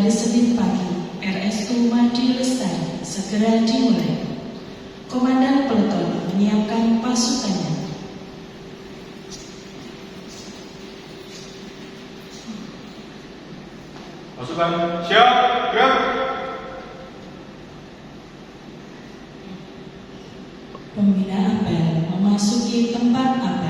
hari Senin pagi, RSU Madi Lestari segera dimulai. Komandan peleton menyiapkan pasukannya. Pasukan siap, gerak. Pembina apel memasuki tempat apel.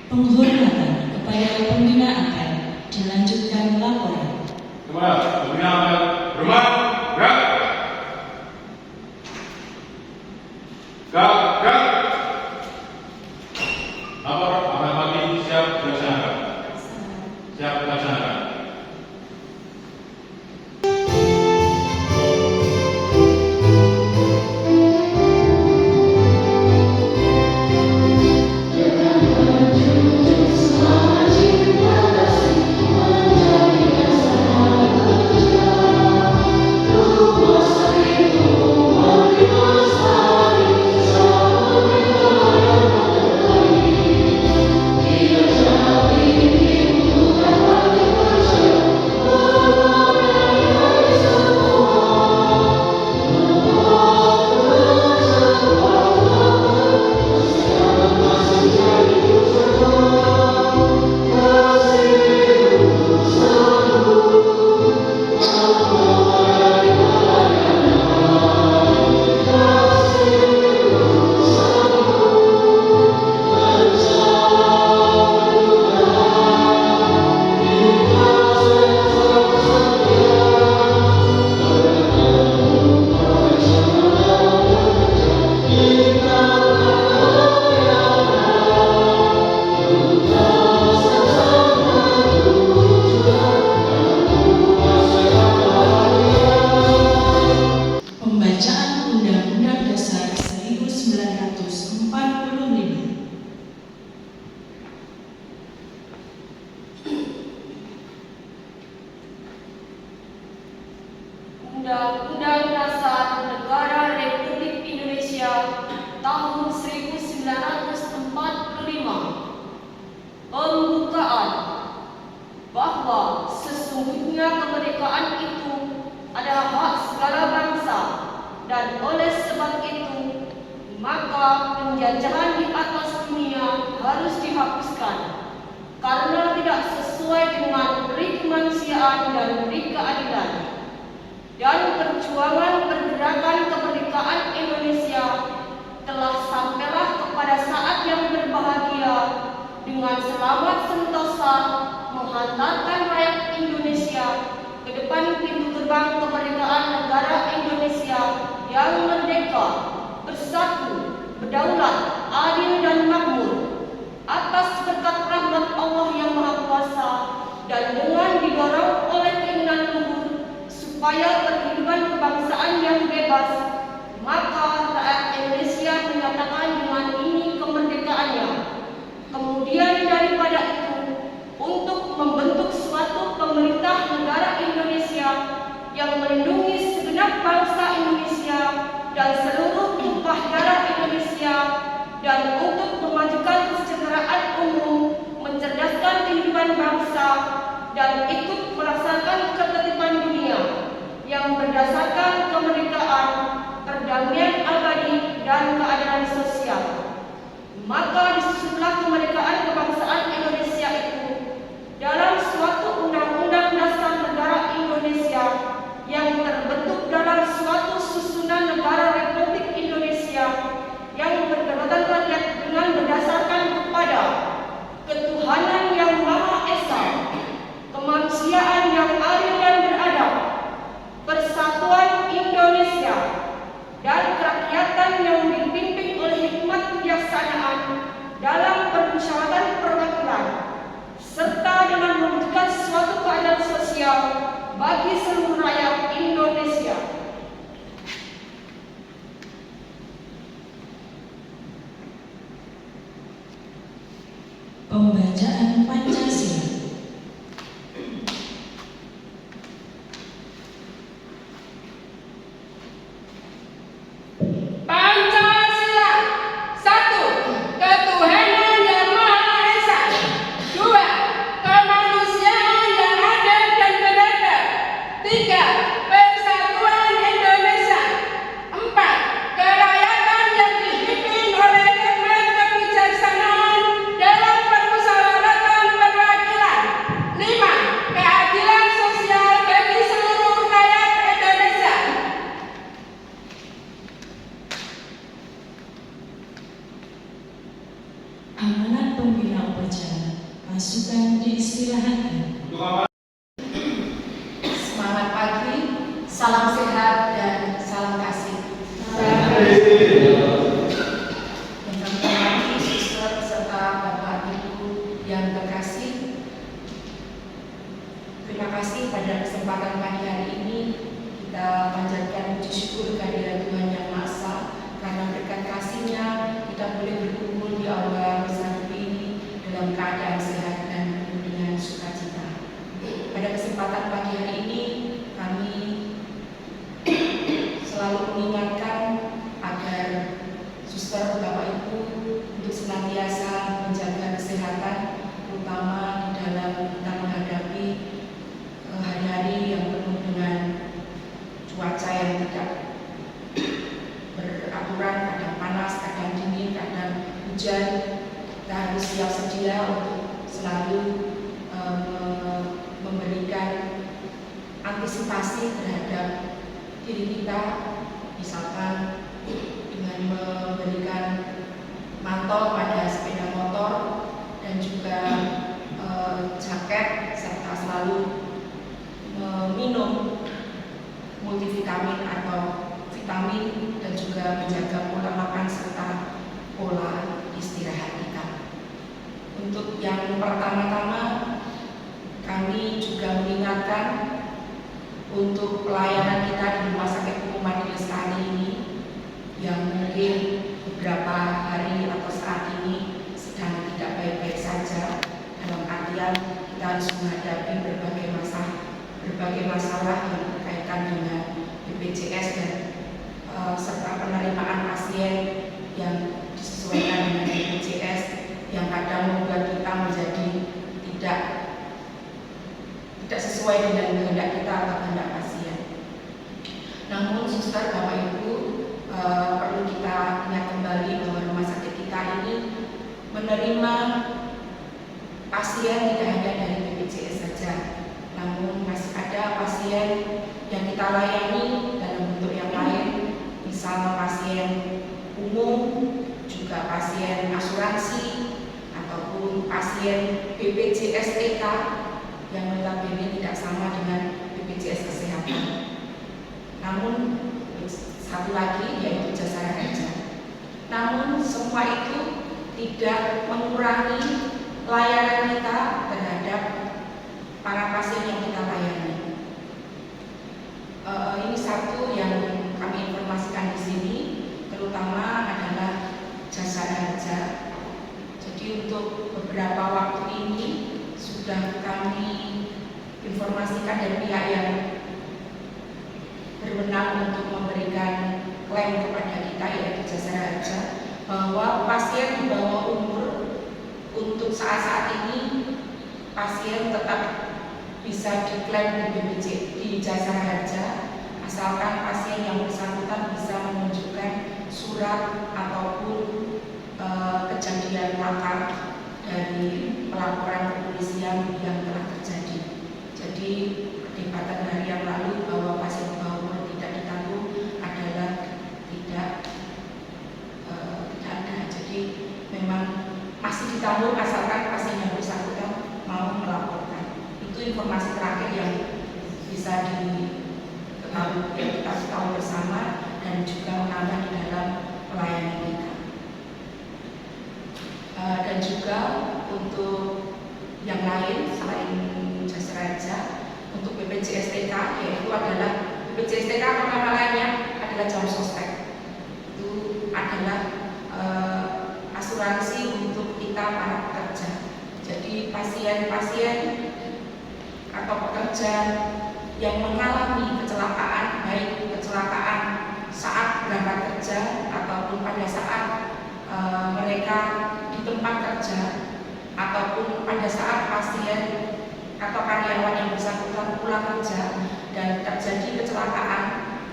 Penghormatan kepada pembina apel, dilanjutkan laporan. Kepada pembina apel, hormat, gerak. Gerak. Lapor apel pagi siap dilaksanakan. Siap dilaksanakan. Undang-Undang Dasar Negara Republik Indonesia tahun 1945. Pembukaan bahwa sesungguhnya kemerdekaan itu adalah hak segala bangsa, dan oleh sebab itu maka penjajahan di atas dunia harus dihapuskan karena tidak sesuai dengan peri kemanusiaan dan peri keadilan. Dan perjuangan pergerakan kemerdekaan Indonesia telah sampailah kepada saat yang berbahagia dengan selamat sentosa menghantarkan rakyat Indonesia ke depan pintu gerbang kemerdekaan negara Indonesia yang merdeka, bersatu, berdaulat, adil dan makmur atas berkat rahmat Allah yang Maha Kuasa, dan dengan didorong oleh keinginan luhur supaya perhidupan kebangsaan yang bebas, maka rakyat Indonesia menyatakan dengan ini kemerdekaannya. Kemudian daripada itu, untuk membentuk suatu pemerintah negara Indonesia yang melindungi segenap bangsa Indonesia dan seluruh tumpah darah Indonesia, dan untuk memajukan kesejahteraan umum, mencerdaskan kehidupan bangsa, dan ikut melaksanakan ketertiban dunia yang berdasarkan kemerdekaan, perdamaian abadi, dan keadilan sosial. Maka disusunlah kemerdekaan kebangsaan Indonesia itu dalam suatu undang-undang dasar negara Indonesia yang terbentuk dalam suatu susunan negara Republik Indonesia yang berkedaulatan rakyat dengan berdasarkan kepada ketuhanan yang Maha Esa, kemanusiaan yang adil dan beradab, persatuan Indonesia Yang kami hormati suster serta Bapak Ibu yang terkasih, terima kasih pada kesempatan pagi hari ini kita panjatkan puji syukur kehadirat Tuhan Yang Maha Esa karena berkat kasih-Nya kita boleh berkumpul di aula misa ini dalam keadaan sehat dan penuh dengan sukacita. Pada kesempatan pagi hari ini kami selalu mengingatkan agar suster Bapak Ibu untuk senantiasa menjaga kesehatan, terutama di dalam kita menghadapi hari-hari yang penuh dengan cuaca yang tidak beraturan, kadang panas, kadang dingin, kadang hujan. Kita harus siap sedia untuk selalu memberikan antisipasi terhadap diri kita, misalkan dengan memberikan mantel pada sepeda motor dan juga jaket, serta selalu meminum multivitamin atau vitamin dan juga menjaga pola makan serta pola istirahat kita. Untuk yang pertama-tama kami juga mengingatkan untuk pelayanan kita di Rumah Sakit Umum Majelis kali ini yang mungkin beberapa hari atau saat ini sedang tidak baik-baik saja, dalam artian kita harus menghadapi berbagai masalah yang berkaitan dengan BPJS dan serta penerimaan pasien yang disesuaikan dengan BPJS yang kadang membuat kita menjadi tidak sesuai dengan kehendak kita atau kehendak pasien. Namun suster Bapak Ibu, perlu kita ingat kembali bahwa rumah sakit kita ini menerima pasien tidak hanya dari BPJS saja, namun masih ada pasien yang kita layani dalam bentuk yang lain, misal pasien umum, juga pasien asuransi, ataupun pasien BPJS TK yang notabene tidak sama dengan BPJS Kesehatan. Namun satu lagi yaitu jasa raja. Namun semua itu tidak mengurangi layanan kita terhadap para pasien yang kita layani. Ini satu yang kami informasikan di sini, terutama adalah jasa raja. Jadi untuk beberapa waktu ini sudah kami informasikan dari pihak yang berwenang untuk memberikan klaim kepada kita, yaitu jasa raja, bahwa pasien di bawah umur untuk saat ini pasien tetap bisa diklaim di jasa raja, asalkan pasien yang bersangkutan bisa menunjukkan surat ataupun kejadian latar dari pelaporan kepolisian yang telah terjadi. Jadi perdebatan hari yang lalu bahwa pasien di bawah umur tidak ditanggung adalah tidak ada. Jadi memang masih ditanggung asalkan pasien yang bersangkutan mau melaporkan. Itu informasi terakhir yang bisa kita tahu bersama dan juga menambah di dalam pelayanan kita. Dan juga untuk yang lain selain jasa raja, untuk BPJS TK, yaitu adalah BPJS TK atau nama lainnya adalah jam sostek. Itu adalah asuransi untuk kita para pekerja. Jadi pasien-pasien atau pekerja yang mengalami kecelakaan, baik kecelakaan saat berangkat kerja ataupun pada saat mereka di tempat kerja, ataupun pada saat pasien atau karyawan yang bersangkutan pulang kerja dan terjadi kecelakaan,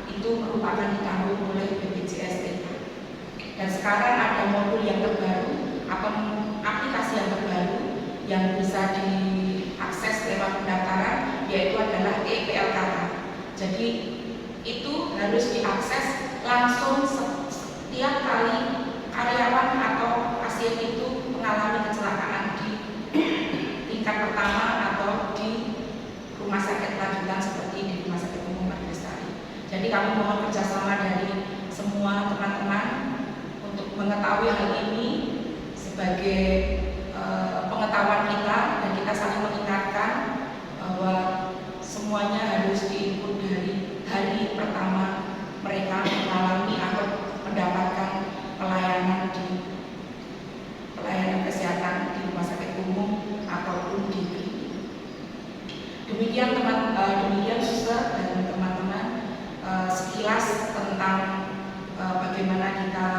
itu merupakan ditanggung oleh BPJS TK. Dan sekarang ada modul yang terbaru atau aplikasi yang terbaru yang bisa diakses lewat pendaftaran, yaitu adalah EPLKK. Jadi itu harus diakses langsung setiap kali karyawan atau pasien itu mengalami kecelakaan di tingkat pertama atau di rumah sakit lanjutan seperti di Rumah Sakit Umum Majelis Kali. Jadi kami mohon kerjasama dari semua teman-teman mengetahui hal ini sebagai pengetahuan kita, dan kita saling mengingatkan bahwa semuanya harus diinput dari hari pertama mereka mengalami atau mendapatkan pelayanan kesehatan di rumah sakit umum ataupun di klinik. Demikian suster dan teman-teman, sekilas tentang bagaimana kita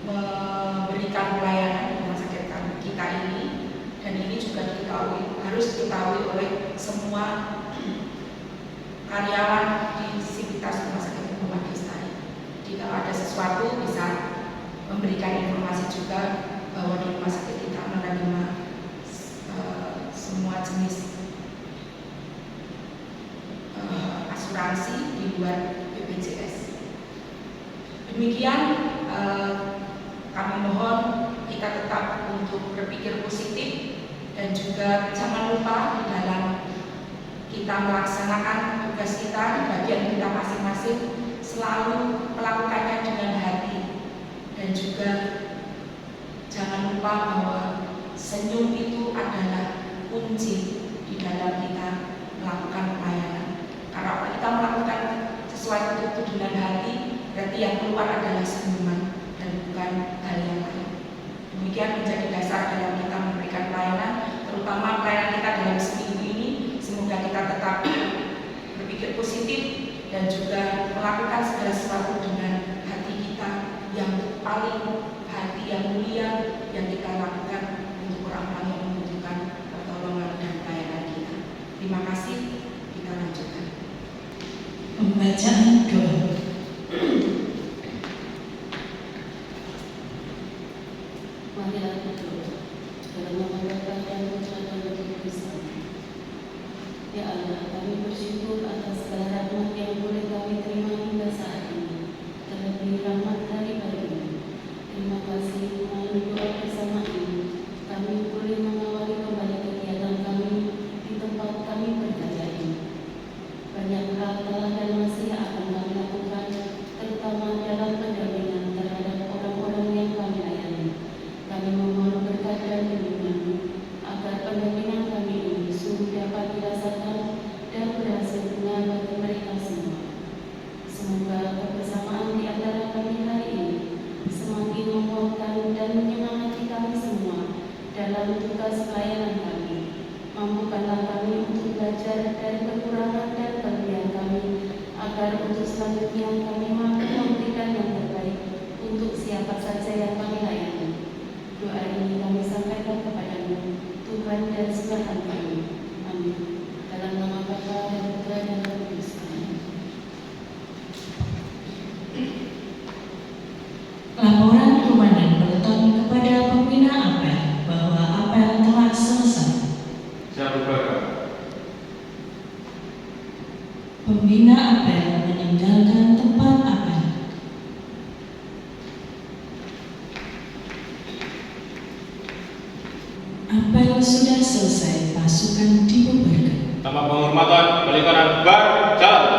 memberikan pelayanan di rumah sakit kita ini, dan ini juga harus diketahui oleh semua karyawan di Sivitas Rumah Sakit Umum Magistari. Jika ada sesuatu bisa memberikan informasi juga bahwa di rumah sakit kita menerima semua jenis asuransi di luar BPJS. Demikian kami mohon kita tetap untuk berpikir positif, dan juga jangan lupa di dalam kita melaksanakan tugas kita di bagian kita masing-masing selalu melakukannya dengan hati, dan juga jangan lupa bahwa senyum itu adalah kunci di dalam kita melakukan pelayanan. Karena kita melakukan sesuatu itu dengan hati, berarti yang keluar adalah senyuman dan bukan hal yang lain. Demikian menjadi dasar dalam kita memberikan pelayanan, terutama pelayanan kita dalam seminggu ini. Semoga kita tetap berpikir positif dan juga melakukan segala sesuatu dengan hati kita yang paling hati yang mulia yang kita lakukan untuk orang-orang yang membutuhkan pertolongan dan pelayanan kita. Terima kasih. Kita lanjutkan. Pembacaan doa. Marilah kita berdoa. Dalam nama Bapa dan Putra dan Roh Kudus. Ya Allah, kami bersyukur atas segala rahmat yang boleh kami terima hingga saat ini, terlebih rahmat daripada-Mu. Terima kasih melalui doa bersama ini, kami boleh mengawali kembali kegiatan kami di tempat kami beribadah ini. Banyak hal telah dan masih akan kami lakukan, terutama dalam pendampingan terhadap orang-orang yang kami layani. Kami memohon berkat dan bimbingan-Mu agar pendampingan kami ini sungguh dapat dirasakan dan berhasil benar bagi mereka semua. Semoga kebersamaan di antara kami hari ini semakin menguatkan dan menyemangati kami semua dalam tugas pelayanan kami. Mampukanlah kami untuk belajar dari kekurangan dan kelebihan kami, agar untuk selanjutnya kami mampu memberikan yang terbaik untuk siapa saja yang kami layani. Doa ini kami sampaikan kepada-Mu, Tuhan dan Sembahan kami. Amin. Dalam nama Bapa dan Putra dan Roh Kudus. Amin. Laporan Komandan Peleton kepada Pembina Apel bahwa apel telah selesai. Siap berbaga. Pembina apel meninggalkan tempat apel. Apel sudah selesai, pasukan dibubarkan. Tanpa penghormatan, balikan bar jalan.